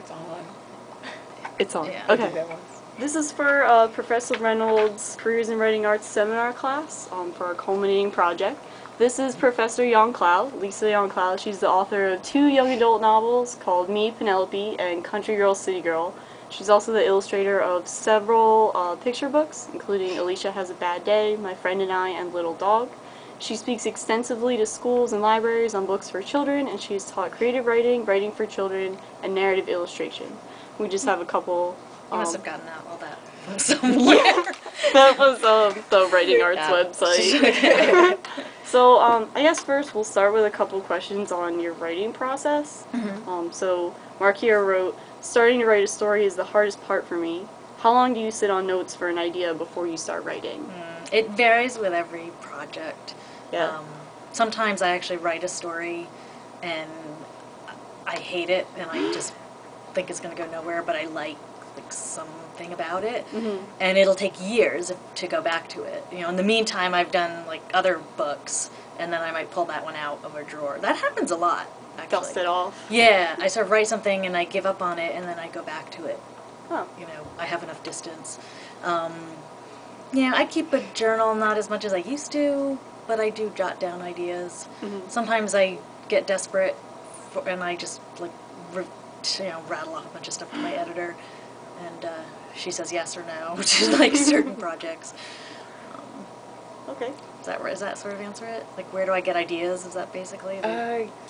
It's on. It's on. Yeah. I did Okay. that once. This is for Professor Reynolds' Careers in Writing Arts seminar class for our culminating project. This is Professor Jahn-Clough, Lisa Jahn-Clough. She's the author of 2 young adult novels called Me, Penelope, and Country Girl, City Girl. She's also the illustrator of several picture books, including Alicia Has a Bad Day, My Friend and I, and Little Dog. She speaks extensively to schools and libraries on books for children, and she's taught creative writing, writing for children, and narrative illustration. We just have a couple... You must have gotten all that from somewhere. That was the Writing Arts website. So I guess first we'll start with a couple questions on your writing process. So Mark here wrote, starting to write a story is the hardest part for me. How long do you sit on notes for an idea before you start writing? It varies with every project. Yeah. Sometimes I actually write a story and I hate it and I just think it's going to go nowhere, but I like something about it, and it'll take years to go back to it. You know, in the meantime, I've done like other books, and then I might pull that one out of a drawer. That happens a lot, actually. Dust it off. Yeah, I sort of write something and I give up on it, and then I go back to it. Oh. You know, I have enough distance. Yeah, I keep a journal, not as much as I used to, but I do jot down ideas. Sometimes I get desperate, and I just like, rattle off a bunch of stuff to my editor. And she says yes or no, which is like certain projects. Okay. Is that sort of answer it? Like, where do I get ideas? Is that basically?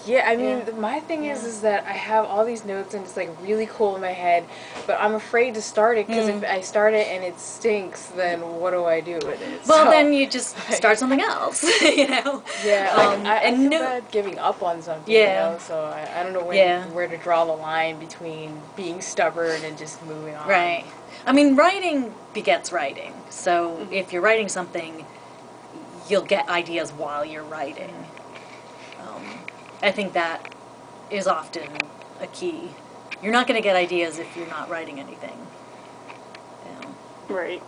Yeah, I mean, my thing is that I have all these notes and it's like really cool in my head, but I'm afraid to start it because if I start it and it stinks, then what do I do with it? Well, so, then you just start something else, you know? Yeah, like, I feel bad giving up on something, you know, so I don't know where to draw the line between being stubborn and just moving on. Right. I mean, writing begets writing, so if you're writing something, you'll get ideas while you're writing. I think that is often a key. You're not going to get ideas if you're not writing anything. You know? Right.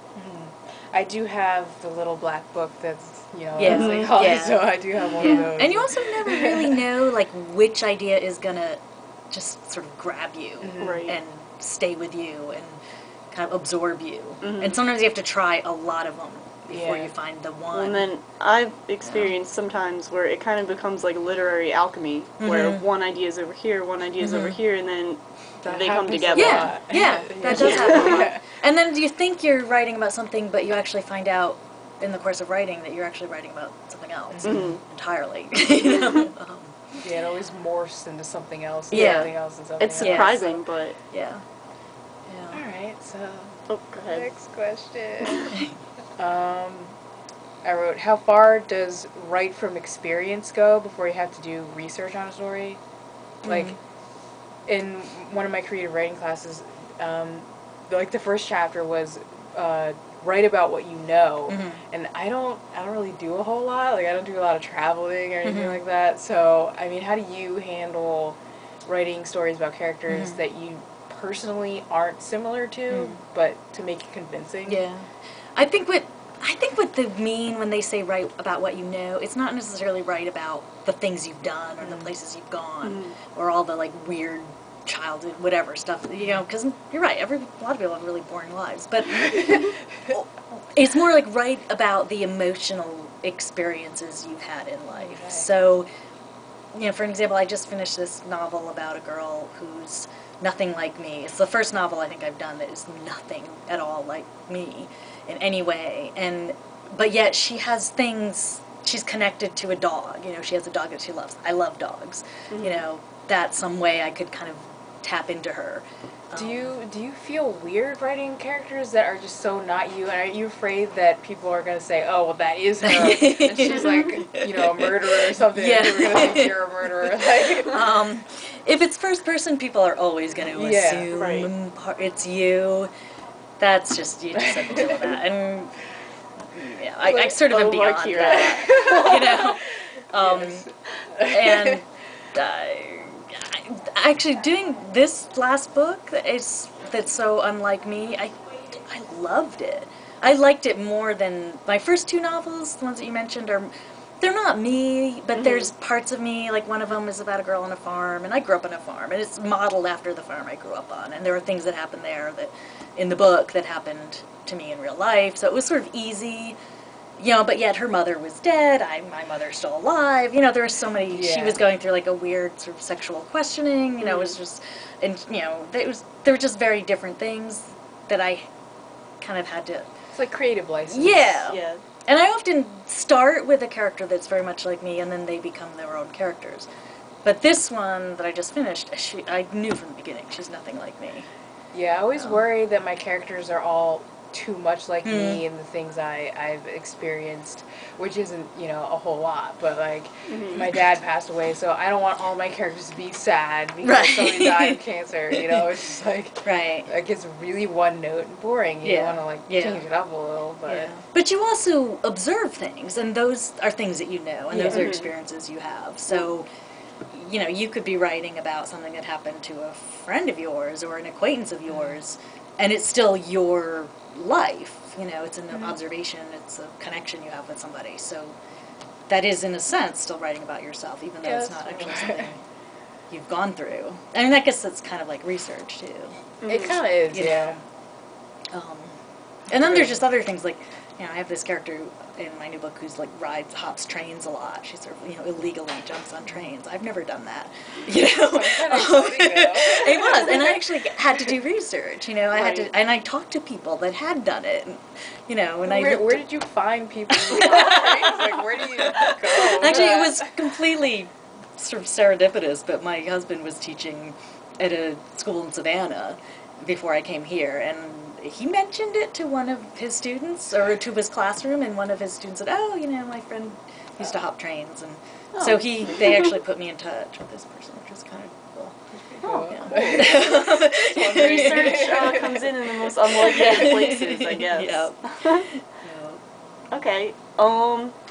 I do have the little black book that's, you know, as they call it, so I do have one of those. And you also never really know, like, which idea is going to just sort of grab you and stay with you and kind of absorb you. And sometimes you have to try a lot of them before you find the one. And then I've experienced sometimes where it kind of becomes like literary alchemy, where one idea is over here, one idea is over here, and then they come together. Yeah, that does happen a lot. And then you think you're writing about something, but you actually find out in the course of writing that you're actually writing about something else entirely. You know? Yeah, it always morphs into something else. Yeah. Something else and something It's surprising, else. but... Yeah. Alright, so... Oh, go ahead. Next question. I wrote, how far does write from experience go before you have to do research on a story? Like, in one of my creative writing classes, like the first chapter was write about what you know, and I don't really do a whole lot. Like, I don't do a lot of traveling or anything like that. So, I mean, how do you handle writing stories about characters that you personally aren't similar to, but to make it convincing? Yeah. I think what they mean when they say write about what you know, it's not necessarily write about the things you've done or the places you've gone or all the like weird childhood whatever stuff, you know, because you're right, a lot of people have really boring lives, but it's more like write about the emotional experiences you've had in life. Okay. So, you know, for example, I just finished this novel about a girl who's nothing like me. It's the first novel I think I've done that is nothing at all like me in any way, but yet she has things, she's connected to a dog, you know, she has a dog that she loves. I love dogs, you know, that's some way I could kind of tap into her. Do you feel weird writing characters that are just so not you, and are you afraid that people are going to say, oh, well, that is her, and she's like, you know, a murderer or something, and people are going to think you're a murderer? Like, if it's first person, people are always going to assume it's you. That's just, you just have to deal with that. And yeah, I sort of am beyond that, you know. And actually doing this last book that's so unlike me, I loved it. I liked it more than my first 2 novels, the ones that you mentioned, are they're not me, but there's parts of me, like one of them is about a girl on a farm, and I grew up on a farm, and it's modeled after the farm I grew up on, and there are things that happen there that, in the book, that happened to me in real life, so it was sort of easy, you know, but yet her mother was dead, my mother's still alive, you know, there were so many, she was going through like a weird sort of sexual questioning, you know, it was just, and, you know, there were just very different things that I kind of had to... It's like creative license. Yeah. Yeah. And I often start with a character that's very much like me, and then they become their own characters. But this one that I just finished, I knew from the beginning, she's nothing like me. Yeah, I always worry that my characters are all too much like me and the things I've experienced, which isn't, you know, a whole lot, but like my dad passed away, so I don't want all my characters to be sad because somebody died of cancer, you know, it's just like, like it's really one note and boring, you want to like change it up a little, but... But you also observe things, and those are things that you know, and those are experiences you have, so... You know, you could be writing about something that happened to a friend of yours or an acquaintance of yours, and it's still your life. You know, it's an observation, it's a connection you have with somebody. So that is, in a sense, still writing about yourself, even though it's not actually something you've gone through. I mean, I guess that's kind of like research, too. It kind of is, You know? And then there's just other things, like, you know, I have this character in my new book who's like hops trains a lot. She sort of, you know, illegally jumps on trains. I've never done that, you know. It was, and I actually had to do research, you know. I had to, and I talked to people that had done it, and, you know. And where did you find people who hop trains? Like, where do you go? Actually, it was completely sort of serendipitous, but my husband was teaching at a school in Savannah before I came here, and he mentioned it to one of his students, or to his classroom, and one of his students said, "Oh, you know, my friend used to hop trains," and so they actually put me in touch with this person, which was kind of cool. Research comes in the most unlikely places, I guess. Okay.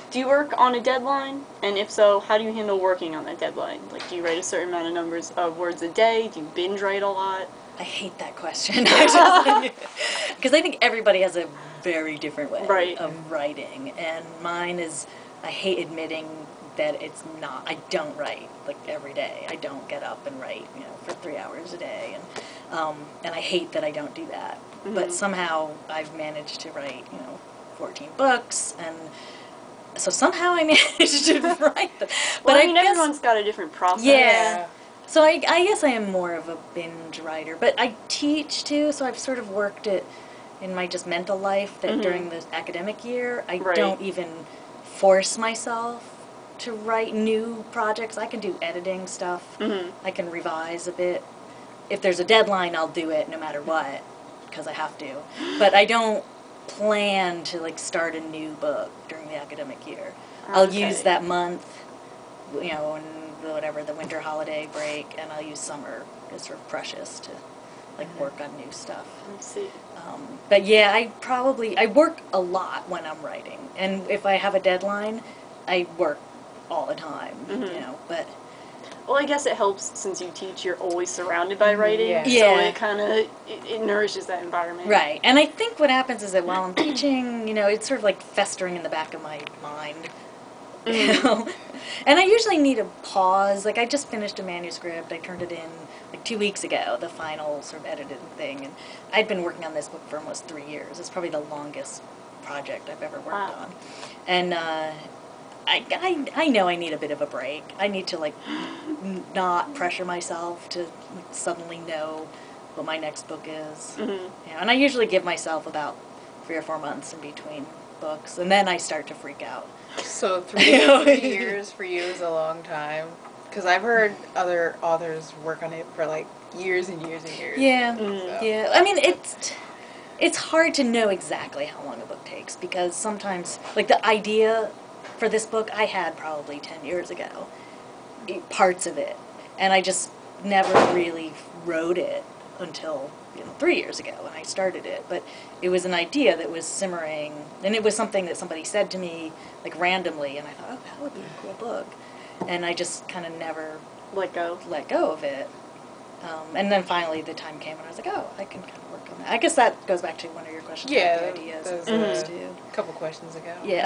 Do you work on a deadline? And if so, how do you handle working on that deadline? Like, do you write a certain amount of numbers of words a day? Do you binge write a lot? I hate that question. Because I think everybody has a very different way of writing. And mine is, I hate admitting that it's not, I don't write, like, every day. I don't get up and write, you know, for 3 hours a day. And I hate that I don't do that. But somehow I've managed to write, you know, 14 books, and so somehow I managed to write them. But I mean, everyone's got a different process. Yeah. So I guess I am more of a binge writer, but I teach too, so I've sort of worked it in my just mental life that during the academic year, I don't even force myself to write new projects. I can do editing stuff. I can revise a bit. If there's a deadline, I'll do it no matter what, because I have to. But I don't plan to like start a new book during the academic year. I'll use that month, you know, and whatever, the winter holiday break, and I'll use summer as sort of precious to like work on new stuff. I see. But yeah, I work a lot when I'm writing, and if I have a deadline, I work all the time, you know, but... Well, I guess it helps since you teach, you're always surrounded by writing, so it kind of, it nourishes that environment. Right, and I think what happens is that while I'm teaching, you know, it's sort of like festering in the back of my mind, you know? And I usually need a pause. Like, I just finished a manuscript. I turned it in like 2 weeks ago, the final sort of edited thing. And I'd been working on this book for almost 3 years. It's probably the longest project I've ever worked on. And I know I need a bit of a break. I need to, like, not pressure myself to like, suddenly know what my next book is. You know, and I usually give myself about 3 or 4 months in between books, and then I start to freak out. So 3 years for you is a long time, because I've heard other authors work on it for like years and years and years. Yeah, yeah. I mean, it's hard to know exactly how long a book takes, because sometimes, like, the idea for this book I had probably 10 years ago, parts of it, and I just never really wrote it until, you know, 3 years ago when I started it. But it was an idea that was simmering, and it was something that somebody said to me, like, randomly, and I thought, oh, that would be a cool book. And I just kind of never let go of it. And then finally the time came when I was like, oh, I can kind of work on that. I guess that goes back to one of your questions about the ideas. Yeah, a couple questions ago. Yeah.